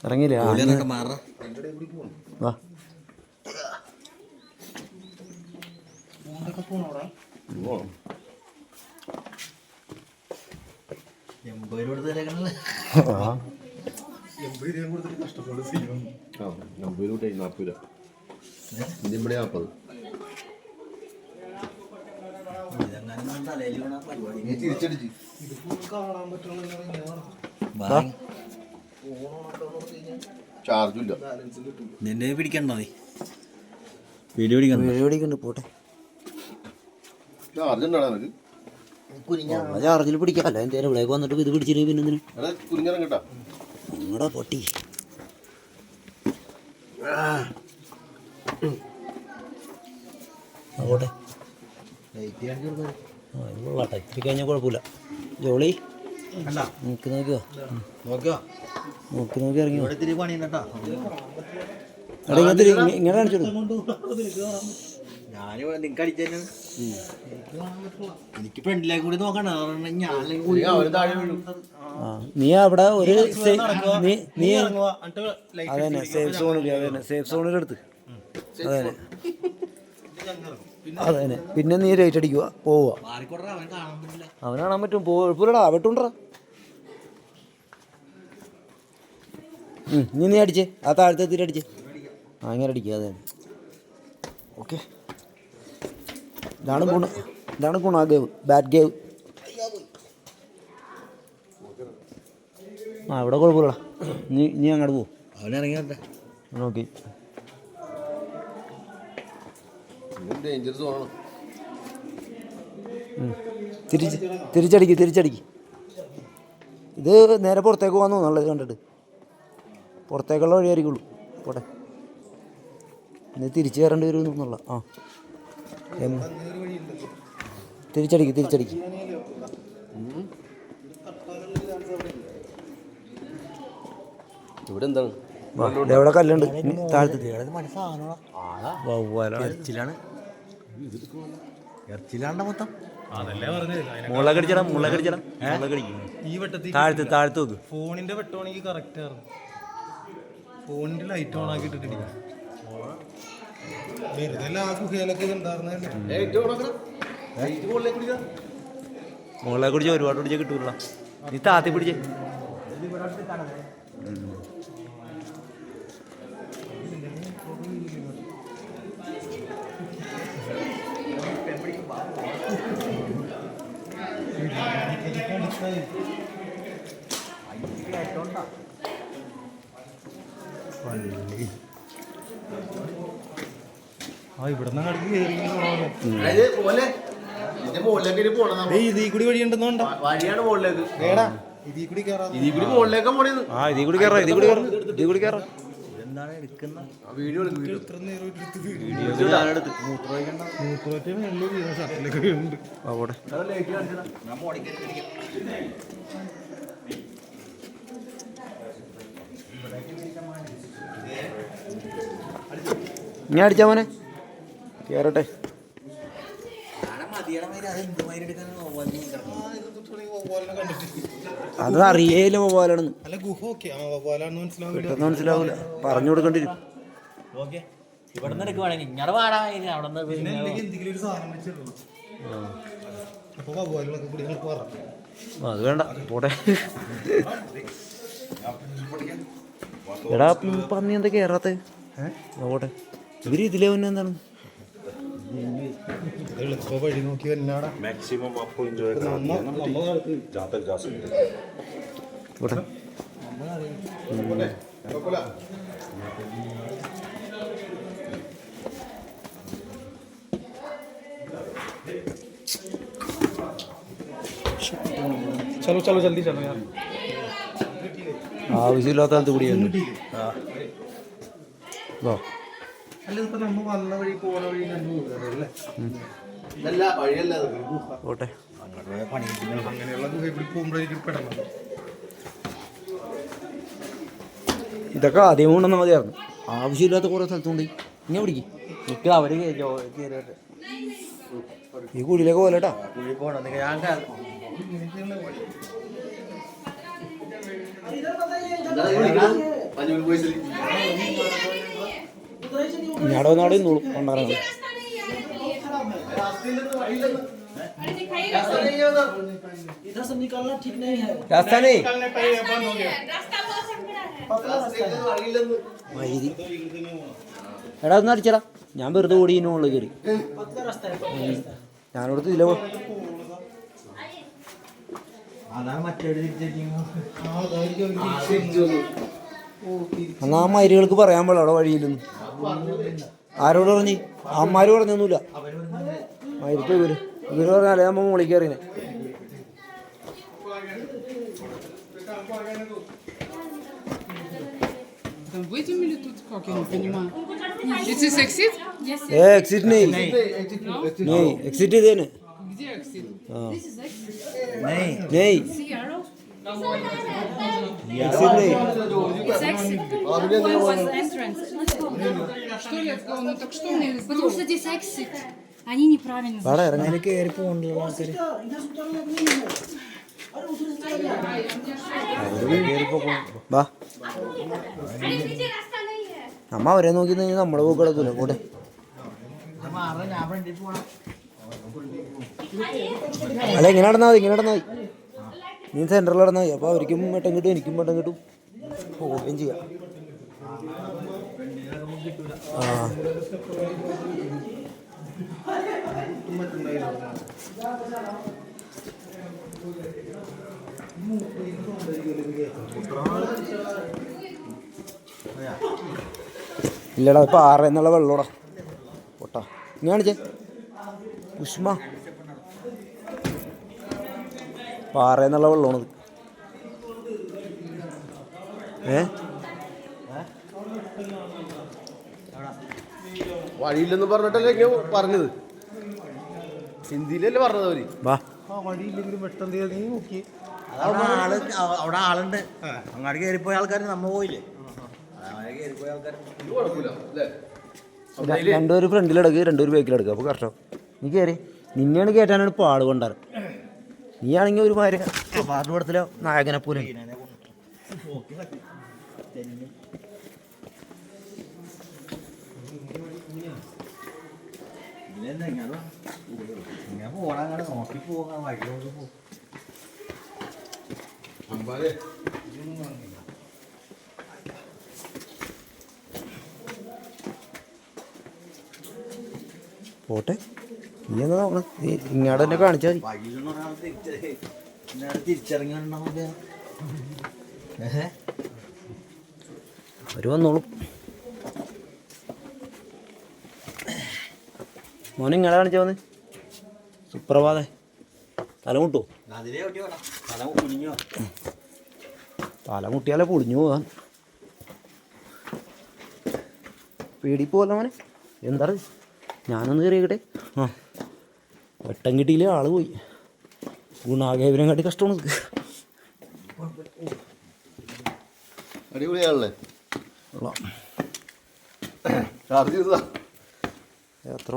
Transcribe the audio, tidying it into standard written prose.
ഇറങ്ങിയില്ലേ? വാ ചാർജില്ല. നിന്നെ പിടിക്കണ്ടോ? നീ വീഡിയോ പിടിക്കണ്ട്. പോട്ടെ, ചാർജ് ഉണ്ടാ നിനക്ക്? ചാർജിൽ പിടിക്കാമല്ല. എന്തേലും ഇവിടേക്ക് വന്നിട്ട് ഇത് പിടിച്ചിട്ട് പിന്നെ കുരിങ്ങരം കേട്ടാ നിങ്ങളുടെ പൊട്ടി. പോട്ടെ, കൊള്ളാട്ടെ. ഇത്തിരി കഴിഞ്ഞാൽ കുഴപ്പമില്ല. ജോളി നോക്കി ഇറങ്ങി ഇങ്ങനെ കാണിച്ചോളൂ. എനിക്ക് ഫ്രണ്ടിലേക്ക് കൂടി നോക്കണ്ട. നീ അവിടെ ഒരു നീ അതന്നെ സേഫ് സോണിൽ, അതന്നെ സേഫ് സോണിൽ എടുത്ത് അതന്നെ അതന്നെ. പിന്നെ നീ റേറ്റ് അടിക്കുക, പോവുക. അവൻ കാണാൻ പറ്റും. കുഴപ്പമില്ലടാ, വെട്ടുണ്ടാ. നീ അടിച്ചേ, ആ താഴത്തെ എത്തിയിട്ട് അടിച്ചേ. അങ്ങനെ അടിക്കുക. അതെ, ഓക്കെ. ഇതാണ് ഗുണ ഗേവ്, ബാറ്റ് ഗേവ്. ആ ഇവിടെ കുഴപ്പമില്ലടാ. നീ അങ്ങോട്ട് പോവും. അവനിറങ്ങിയ നോക്കി തിരിച്ചടിക്ക്. ഇത് നേരെ പുറത്തേക്ക് പോകാൻ തോന്നുന്നുള്ളത് കണ്ടിട്ട്. പുറത്തേക്കുള്ള വഴിയായിരിക്കുള്ളൂ. പോട്ടെ, ഇനി തിരിച്ചു കയറേണ്ടി വരും എന്നുള്ള. ആ തിരിച്ചടിക്ക്. ഇവിടെ എന്താണ്? എവിടെ കല്ലുണ്ട് താഴത്ത്. ഇറച്ചിലാണ്ട മൊത്തം മുളകടിച്ചടാ. താഴത്ത് നോക്ക്. ഫോണിന്റെ വെട്ടോണെങ്കിൽ കറക്റ്റ് ആയിരുന്നു. ഫോണിന്റെ ലൈറ്റ് ഓൺ ആക്കിയിട്ടിട്ടില്ല. വെറുതെ ആ ഗുഹയിലൊക്കെ മുളകെ കുടിച്ച ഒരുപാട് പിടിച്ച കിട്ടൂല. നീ താത്തി പിടിച്ചേ. ഇവിടുന്ന് ഇതിൽ കൂടി വഴിയുണ്ടെന്നോണ്ടാ വഴിയാണ് മുകളിലേക്ക്. ഇതിൽ കൂടി കയറാം. ഇതിൽ കൂടി മുകളിലേക്കാ പോണേന്ന്. ഇതിൽ കൂടി കയറാം. എന്താണ് എടുക്കുന്ന വീഡിയോ ഞാൻ അടിച്ചാ മോനെ കേറട്ടെ. അത് അറിയേല പോലാണെന്ന്. പെട്ടെന്ന് മനസ്സിലാവൂല. പറഞ്ഞു കൊടുക്കേണ്ടി വരും. അത് വേണ്ട, പോട്ടെ. എടാ പന്നി എന്താ കേറാത്ത? പോട്ടെ. ഇവര് ഇതിലെ മുന്നേ എന്താണ് വഴി നോക്കി मैक्सिमम आपको एंजॉय कराना है जहाँ तक जा सकते हैं। चलो चलो जल्दी चलो यार. ആവശ്യമില്ലാത്ത സ്ഥലത്ത് കൂടിയാണ്. അല്ല ഇപ്പൊ നമ്മ വന്ന വഴി പോണ വഴി പോട്ടെ. അങ്ങനെയുള്ള ഗുഹ ഇവിടെ പോകുമ്പോഴേക്കും പെടണം. ഇതൊക്കെ ആദ്യം കൊണ്ടുവന്ന മതിയായിരുന്നു. ആവശ്യമില്ലാത്ത കുറേ സ്ഥലത്തുണ്ട്. ഇങ്ങനെ പിടിക്കും. നിൽക്കുക അവര് ഈ കുഴിയിലേക്ക് പോലെട്ടാ. കുഴി പോകണം. പഞ്ചൂർ ബോയ്സിൽ ഇങ്ങാടെ വന്നാടെ നിന്നോളും കൊണ്ടാറാണ് രാജസ്ഥാനേ മയിരി എടാ ഒന്ന് അടിച്ചടാ ഞാൻ വെറുതെ ഓടി മുകളിൽ കയറി ഞാനോട് ഇതിലോ അതാണ് മറ്റേ എന്നാ ആ മയിലുകൾക്ക് പറയാൻ പാടില്ല അവിടെ വഴിയില്ലെന്ന് ആരോട് പറഞ്ഞ് അമ്മമാര് പറഞ്ഞൊന്നുമില്ല മയിലിപ്പോ ഇവര് പറഞ്ഞാലേ നമ്മ മുകളിൽ കയറിനെ Там выйдем или тут как, я не понимаю. Здесь есть exit? എക്സിറ്റ് നെയ് എക്സിറ്റ് ചെയ്തേനെ Где exit? നെയ് എക്സിറ്റ് നെയ് It's exit. Where was the entrance? Что я сказала? Ну так что мне Потому что здесь exit. Они неправильно. അവിടെ ഇറങ്ങാൻ കയറി പോകണ്ടല്ലോ ആൾക്കാര് വാ നമ്മ അവരെ നോക്കി നമ്മളെ പോക്ക് കിടക്കൂല പോട്ടെ ഞാൻ ഫ്രണ്ടിൽ പോണം. അല്ല ഇങ്ങനെ നടന്നാൽ മതി ഇങ്ങനെ നടന്നാൽ മതി നീ സെൻറ്ററിൽ നടന്നാൽ മതി അപ്പോൾ അവർക്കും വെട്ടം കിട്ടും എനിക്കും വെട്ടം കിട്ടും പോവുകയും ചെയ്യാം ആ ഇല്ലടാ ഇപ്പം 6 എന്നുള്ള വെള്ളോടാ പൊട്ടാ ഇങ്ങനെ കാണിച്ചേ ഉഷ്മ 6 എന്നുള്ള വെള്ളമാണത് വഴിയില്ലെന്ന് പറഞ്ഞിട്ടല്ലേ ഇങ്ങനെ പറഞ്ഞത് ഹിന്ദിയിലല്ലേ പറഞ്ഞത് അവര് വാ ആ വഴിയില്ലെങ്കിലും വെട്ടം തീയതി നീ നോക്കി അവിടെ ആളുണ്ട് അങ്ങാടി കയറിപ്പോയ ആൾക്കാർ നമ്മ പോയില്ലേ അങ്ങനെ കയറിപ്പോയ ആൾക്കാർ ഇത് കുഴപ്പമില്ല അല്ലേ രണ്ടുപേര് ഫ്രണ്ടിലെടുക്കുക രണ്ടുപേര് ബേക്കിലെടുക്കുക അപ്പോൾ കറക്റ്റാവും നീ കയറി നിന്നെയാണ് കയറ്റാനാണ് പാട് കൊണ്ടാറ് നീ ആണെങ്കിൽ ഒരു മാര് പാട്ട് പടത്തിലോ നായകനെ പോലെ ഇങ്ങനെ പോകണം അങ്ങനെ നോക്കി പോകാം വഴി നോക്കി പോകും പോട്ടെ നീ എന്താ നോക്കണം ഇങ്ങോട്ട് തന്നെ കാണിച്ചാൽ മതി വഴിയിലെന്ന് ഒരാൾ തിരിച്ചിറങ്ങിയിട്ടുണ്ടാവില്ല അവർ വന്നോളും മോനെ ഇങ്ങനെ കാണിച്ചാൽ വന്ന് സുപ്രഭാതേ തലമുട്ടോ അതിലേ ഒട്ടി വേണം തല കുനിഞ്ഞോ തലമുട്ടിയാലേ പൊളിഞ്ഞു പോകാൻ പേടിപ്പോല്ല മോനെ എന്താണ് ഞാനൊന്ന് കയറിയട്ടെ ആ വെട്ടം കിട്ടിയില്ലേ ആള് പോയി ഗുണാകേവരം കാട്ടി കഷ്ടമാണ് അടിപൊളിയാണല്ലേ കൊള്ളാം ചാർജ് ചെയ്തതാ എത്ര